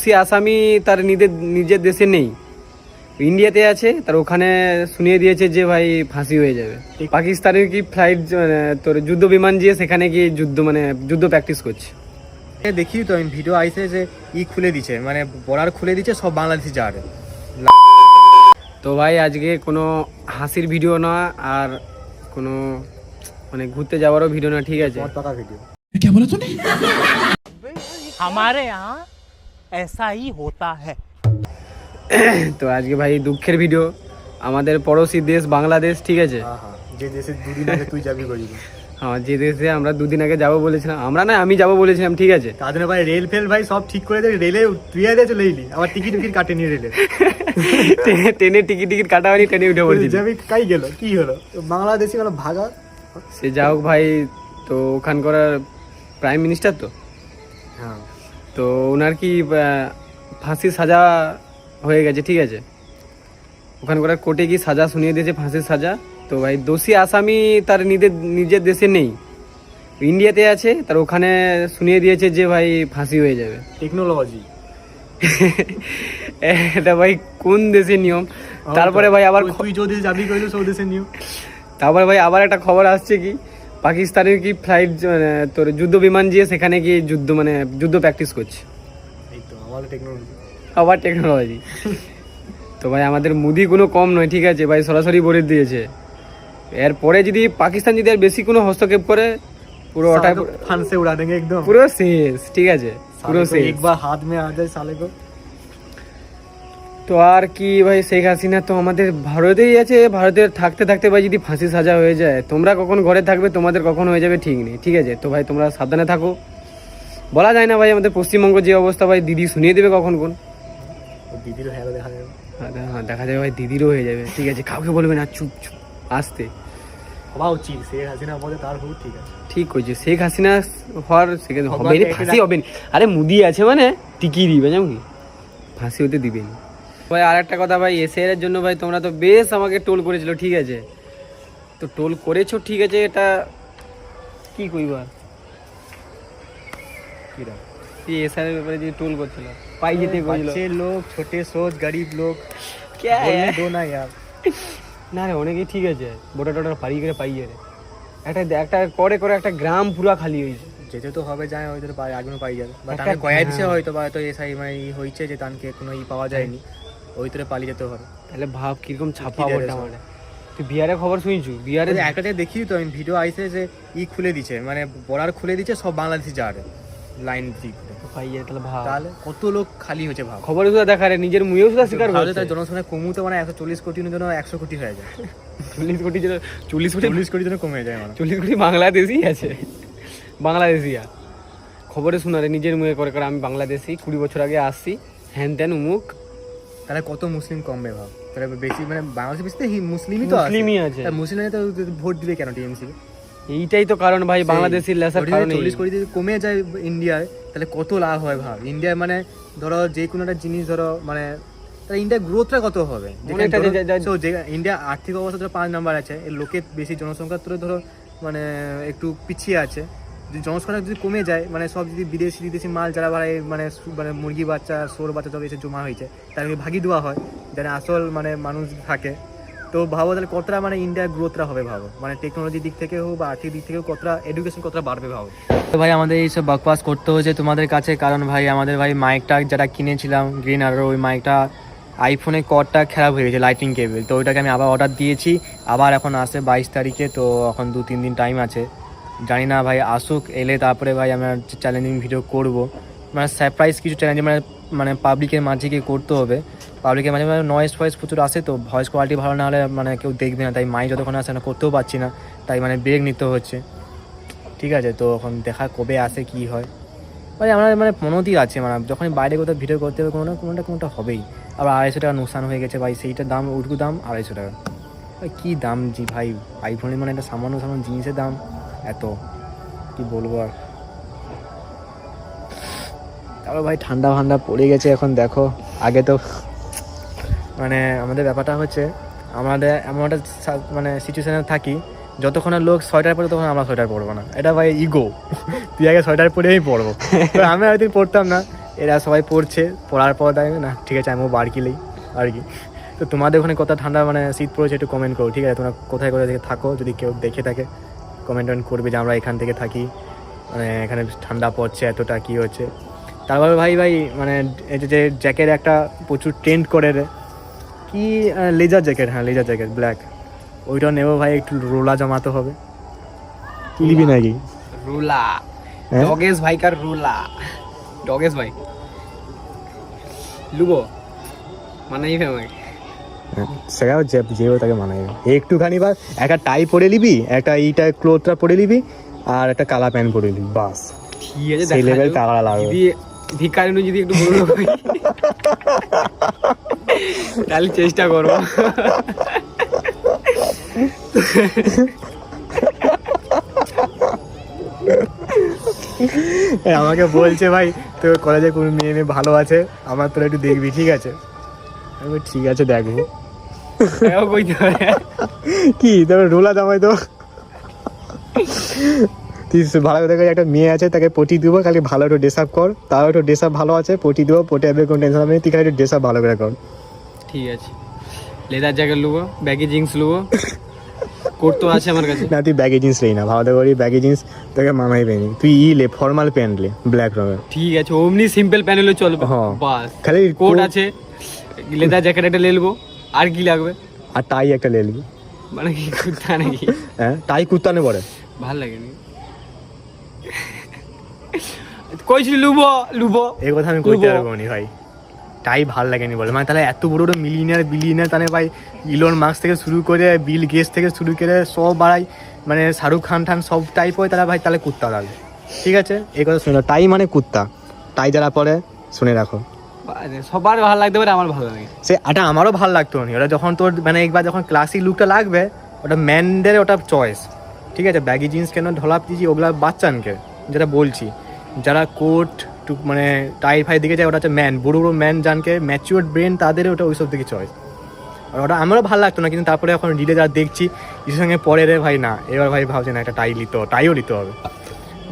সে আসামি তার নিজের দেশে নেই, ইন্ডিয়াতে আছে, তার ওখানে শুনিয়ে দিয়েছে যে ভাই ফাঁসি হয়ে যাবে। পাকিস্তানের কি ফ্লাইট তোর যুদ্ধ বিমান দিয়ে সেখানে কি যুদ্ধ প্র্যাকটিস করছে। দেখি তো আমি ভিডিও আইসে যে খুলে দিচ্ছে, মানে বর্ডার খুলে দিচ্ছে সব বাংলাদেশি যারে। তো ভাই আজকে কোনো হাসির ভিডিও না, আর কোনো মানে ঘুরতে যাওয়ারও ভিডিও না, ঠিক আছে? পাকা ভিডিও। क्या बोला तूने? हमारे यहाँ ऐसा ही होता है। তো আজকে ভাই দুঃখের ভিডিও, আমাদের পড়োশি দেশ বাংলাদেশ, ঠিক আছে? হ্যাঁ, যে দেশে দুদিন আগে তুই যাবি বলবি। আমার যে দেশে আমরা দুদিন আগে যাবো বলেছিলাম, আমি যাবো বলেছিলাম, ঠিক আছে? তাদের ভাই রেল ফেল ভাই সব ঠিক করে দেবে, রেলে তুই চলে এলি, আবার টিকিট কাটে নিয়ে রেলে। ট্রেনের টিকিট কাটা হয়নি, ট্রেনে উঠে পড়েছি। যাবি কাই গেল, কি হলো? বাংলাদেশি মানে ভাগা। সে যা হোক ভাই, তো ওখানকার প্রাইম মিনিস্টার হ্যাঁ, তো ওনার কি ফাঁসির সাজা হয়ে গেছে, ঠিক আছে? ওখানকার কোর্টে কি সাজা শুনিয়ে দিয়েছে, ফাঁসির সাজা। তো ভাই দোষী আসামি তার নিজের দেশে নেই, ইন্ডিয়াতে আছে, তার ওখানে শুনিয়ে দিয়েছে যে ভাই ফাঁসি হয়ে যাবে। টেকনোলজি এটা ভাই কোন দেশের নিয়ম? তারপরে ভাই আবার তুই যদি যাবি কইলো সব দেশের নিয়ম। তারপরে ভাই আবার একটা খবর আসছে কি পাকিস্তানের কি ফ্লাইট তোর যুদ্ধ বিমান দিয়ে সেখানে কি যুদ্ধ প্র্যাকটিস করছে। এই তো আমাদের টেকনোলজি। আবার টেকনোলজি। তো ভাই আমাদের মুদি কোনো কম নয়, ঠিক আছে ভাই, সরাসরি বলে দিয়েছে। এরপরে যদি পাকিস্তান যদি আর বেশি কোনো হস্তক্ষেপ করে, পুরো ওটা ফানসে উড়া দেंगे একদম, পুরো শেষ, ঠিক আছে? পুরো শেষ। একবার হাত মে আ যায় সালে কো। তো আর কি ভাই, শেখ হাসিনা তো আমাদের ভারতেই আছে, ভারতে থাকতে থাকতে ভাই যদি ফাঁসি সাজা হয়ে যায়, তোমরা কখন ঘরে থাকবে, তোমাদের কখন হয়ে যাবে ঠিক নেই, ঠিক আছে? তো ভাই তোমরা সাবধানে থাকো, বলা যায় না ভাই, আমাদের পশ্চিমবঙ্গ যে অবস্থা ভাই, দিদি শুনিয়ে দেবে কখন কোন। দিদিরও হ্যাঁ দেখা যাবে। হ্যাঁ দেখা যাবে ভাই, দিদিরও হয়ে যাবে, ঠিক আছে? কাউকে বলবে না, চুপ চুপ আসতে। হওয়া উচিত, শেখ হাসিনা বলে তার হোক, ঠিক আছে? ঠিক হয়েছে, শেখ হাসিনা হওয়ার সেখানে হবে না, ফাঁসি হবে না। আরে মুদি আছে মানে টিকি দিবে, জানো কি? ফাঁসি হতে দিবেন ভাই। আর একটা কথা ভাই, এসআইআর জন্য ভাই তোমরা তো বেশ আমাকে টোল করেছিল, ঠিক আছে? তো টোল করেছো, ঠিক আছে, এটা কি কইবার কিরা এসআইআর ব্যাপারে যে টোল করছিল, পাই যেতে কইছিল। बच्चे लोग, छोटे सोच, गरीब लोग क्या है बोलने दो ना यार। না রে, অনেকেই ঠিক আছে, বোটা টোটা পারি করে পাই রে, একটা করে একটা গ্রাম পুরা খালি হয়েছে। যেতে তো হবে, যায় হয়তো আগুন পাই যাবে, বাট আমি কয়া দিছে হয়তো, বা হয়তো এসআই মানে হইছে যে তানকে কোনো পাওয়া যায়নি, ওই তোরে পালিয়ে যেতে হবে। তাহলে ভাব কিরকম ছাপা বলটা মানে। তুই বিহারের খবর শুনছু? বিহারে একটা দেখি তো আমি ভিডিও আইসে যে খুলে দিচ্ছে, মানে বর্ডার খুলে দিচ্ছে সব বাংলাদেশি যারে লাইন দিক। পাই যায়, তাহলে ভাব তাহলে কত লোক খালি হয়েছে, ভাব। খবরে শুধু দেখা রে, নিজের মুয়েও শুধু স্বীকার ভারতে করছে। তার জনসংখ্যা কমুতে মানে 140 কোটির জন্য 100 কোটি হয়ে যায়। 40 কোটি 40 কোটির জন্য কমে যায়, মানে 40 কোটি বাংলাদেশি আছে, বাংলাদেশিয়া। খবরে শোনা রে, নিজের মুয়ে করে আমি বাংলাদেশি, 20 বছর আগে আসছি, হ্যান ত্যান উমুক। তাহলে কত মুসলিম কমবে ভাব, তাহলে বেশি মানে বাংলাদেশে বেশি মুসলিমই তো মুসলিমই আছে। মুসলিমে তো ভোট দিবে কেন টিএমসি? এইটাই তো কারণ ভাই, বাংলাদেশির লেসার কারণে। 40 কোটি যদি কমে যায় ইন্ডিয়ায়, তাহলে কত লাভ হয় ভাব। ইন্ডিয়া মানে ধরো যে কোনো একটা জিনিস ধরো, মানে তাহলে ইন্ডিয়ার গ্রোথটা কত হবে? ইন্ডিয়া আর্থিক অবস্থা ধরো 5 নাম্বার আছে, এর লোকের বেশি, জনসংখ্যা ধরো মানে একটু পিছিয়ে আছে। যদি জনসংখ্যা যদি কমে যায়, মানে সব যদি বিদেশি মাল যারা মানে মুরগি বাচ্চা, সোর বাচ্চা সব এসে জমা হয়েছে, তাদেরকে ভাগি দেওয়া হয়, যারা আসল মানে মানুষ থাকে। তো ভাবো তাহলে কতটা মানে ইন্ডিয়ার গ্রোথটা হবে, ভাবো মানে টেকনোলজির দিক থেকে হোক বা আর্থিক দিক থেকে কতটা, এডুকেশন কতটা বাড়বে ভাবো। তো ভাই আমাদের এইসব বকবাস করতে হয়েছে তোমাদের কাছে, কারণ ভাই আমাদের ভাই মাইকটা যেটা কিনেছিলাম গ্রিন আরো, ওই মাইকটা আইফোনের কর্ডটা খারাপ হয়ে গেছে, লাইটিং কেবল। তো ওইটাকে আমি আবার অর্ডার দিয়েছি, আবার এখন আসে 22 তারিখে। তো এখন 2-3 দিন টাইম আছে, জানি না ভাই আসুক, এলে তারপরে ভাই আমরা চ্যালেঞ্জিং ভিডিও করব, মানে সারপ্রাইজ কিছু চ্যালেঞ্জ মানে পাবলিকের মাঝে গিয়ে করতে হবে। পাবলিকের মাঝে নয়েজ ফয়েস প্রচুর আসে, তো ভয়েস কোয়ালিটি ভালো না হলে মানে কেউ দেখবে না, তাই মাই যতক্ষণ আসে না করতেও পারছি না, তাই মানে ব্রেক নিতে হচ্ছে, ঠিক আছে? তো এখন দেখা কবে আসে কি হয় ভাই, আমার মানে পনতি আছে, মানে যখন বাইরে কোথাও ভিডিও করতে হবে কোনোটা হবেই। আবার 250 টাকা নুকসান হয়ে গেছে ভাই, সেইটার দাম উঠবু দাম 250 টাকা ভাই, কী দাম জি ভাই, আইফোনের মানে একটা সামান্য জিনিসের দাম এত, কি বলবো আর। তারপর ভাই ঠান্ডা পড়ে গেছে এখন, দেখো আগে তো মানে আমাদের ব্যাপারটা হচ্ছে, আমাদের এমন একটা মানে সিচুয়েশানে থাকি, যতক্ষণ লোক সোয়েটার পরে তখন আমরা সোয়েটার পরবো না, এটা ভাই ইগো। তুই আগে সোয়েটার পরেই পরবো, আমি হয়তো পরতাম না, এরা সবাই পড়ছে, পড়ার পর দেয় না ঠিক আছে আমিও বার কিলেই আর কি। তো তোমাদের ওখানে কত ঠান্ডা মানে শীত পড়েছে একটু কমেন্ট করো, ঠিক আছে? তোমরা কোথায় কোথায় থেকে থাকো, যদি কেউ দেখে থাকে কমেন্ট করবে যে আমরা এখান থেকে থাকি, মানে এখানে ঠান্ডা পড়ছে এতটা কী হচ্ছে। তারপরে ভাই মানে এই যে জ্যাকেট একটা প্রচুর ট্রেন্ড করে রে, কি লেজার জ্যাকেট, হ্যাঁ লেজার জ্যাকেট ব্ল্যাক, ওইটাও নেবো ভাই, একটু রোলা জমাতে হবে। কি নিবি নাকি? রুলা হ্যাঁ? ডগেস ভাই কার রুলা, ডগেস ভাই লুবো মানাই আমাকে। সেটাও যেও তাকে মানায় একটুখানি, বা একটা টাই পরে নিবি, একটা এইটা ক্লোথটা পরে নিবি, আর একটা কালা প্যান্ট পরে নিবি, বাস ঠিক আছে সেই লেভেল টাকা লাগবে। যদি ভিকারি যদি একটু বড় হয় তাহলে চেষ্টা করবো। আমাকে বলছে ভাই তোর কলেজে কোনো মেয়ে মেয়ে ভালো আছে, আমার তোরা একটু দেখবি, ঠিক আছে? আমি বলি, ঠিক আছে দেখবো। এও কইতে হবে। কি তারপর রোলা জামাই তো তুই ভালো করে একটা মেয়ে আছে তাকে পটি দেবো, খালি ভালো একটু ড্রেস আপ কর, তাও একটু ড্রেস আপ ভালো আছে, পটি দেবো, পটে আসবে কোনো টেনশন হবে না, তুই খালি একটু ড্রেস আপ ভালো করে কর। ঠিক আছে, লেদার জ্যাকেট লুবো, ব্যাগি জিন্স লুবো, কোট তো আছে আমার কাছে। না তুই ব্যাগি জিন্স নেই না, ভালো করে ব্যাগি জিন্স তোকে মানাই পেনি, তুই লে ফর্মাল প্যান্ট লে ব্ল্যাক রঙের। ঠিক আছে, অমনি সিম্পল প্যান্ট হলে চলবে, হ্যাঁ। বাস। খালি কোট আছে, লেদার জ্যাকেট একটা নিয়ে নেবো, আর কি লাগবে? আর টাই একটা লে নিবি। মানে কি কুর্তা নাকি? হ্যাঁ টাই কুর্তা নে পরে, ভাল লাগেনি। কইছি লুবো লুবো, এই কথা আমি কইতে পারবো নি ভাই, টাই ভাল লাগেনি বলে, মানে তাহলে এত বড় বড় বিলিয়নিয়ার তাহলে ভাই ইলন মাস্ক থেকে শুরু করে বিল গেটস থেকে শুরু করে সব বাড়াই, মানে শাহরুখ খান সব টাইপ হয়, তাহলে ভাই তাহলে কুর্তা লাগবে, ঠিক আছে? এই কথা শুনে টাই মানে কুর্তা, টাই যারা পরে শুনে রাখো। সবার ভালো লাগতে পারে, আমার ভালো লাগে। সে এটা আমারও ভালো লাগতো না, ওটা যখন তোর মানে একবার যখন ক্লাসিক লুকটা লাগবে, ওটা ম্যানদের ওটা চয়েস, ঠিক আছে? ব্যাগি জিন্স কেন ঢলাপ দিয়েছি ওগুলা বাচ্চানকে, যেটা বলছি, যারা কোট মানে টাই ফাই দিকে যায় ওটা হচ্ছে ম্যান, বড় বড় ম্যান জানকে ম্যাচিওর ব্রেন, তাদের ওটা ওইসব দিকে চয়েস। আর ওটা আমারও ভালো লাগতো না, কিন্তু তারপরে এখন রিলে যা দেখছি কিছুর সঙ্গে পরে রে ভাই না, এবার ভাই ভাবছে না একটা টাইও নিতে হবে,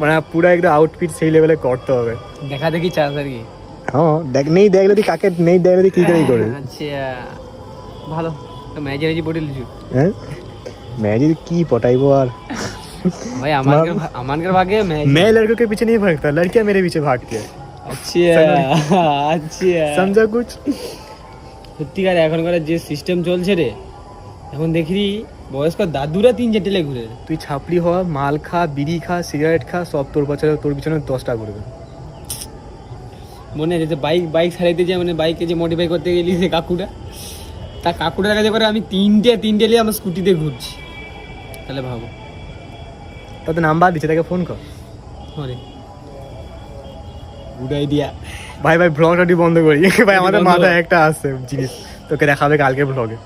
মানে পুরো একটা আউটফিট সেই লেভেলে করতে হবে। দেখা দেখি চাস আর কি। হ্যাঁ দেখলে তুই কাকে নেই দেখলে কি করেই করে। আচ্ছা ভালো, ম্যাজিক বডি লিচু। হ্যাঁ ম্যাজিক কি পটাইবো আর भाई अमान के भागे मैं लड़कों के पीछे नहीं भागता, लड़कियां मेरे पीछे भागती है। अच्छा अच्छा समझा कुछ? সত্যিকার এখনকার যে সিস্টেম চলছে রে, এখন দেখি বয়স্ক দাদুরা 3-4 লে ঘুরে। তুই ছাপড়ি হওয়া, মাল খা, বিড়ি খা, সিগারেট খা, সব তোর পিছনে 10টা ঘুরবে। মনে আছে বাইক সারাইতে যায়, মানে বাইকে যে মডিফাই করতে গেলি সে কাকুটা, তা কাকুটার কাছে করে আমি তিনটে নিয়ে আমার স্কুটিতে ঘুরছি, তাহলে ভাবো। তাতে নাম্বার দিচ্ছে, তাকে ফোন কর। আরে গুড আইডিয়া ভাই ব্লগটা বন্ধ করি ভাই, আমাদের মাথায় একটা আসছে জিনিস, তোকে দেখাবে কালকে ব্লগে।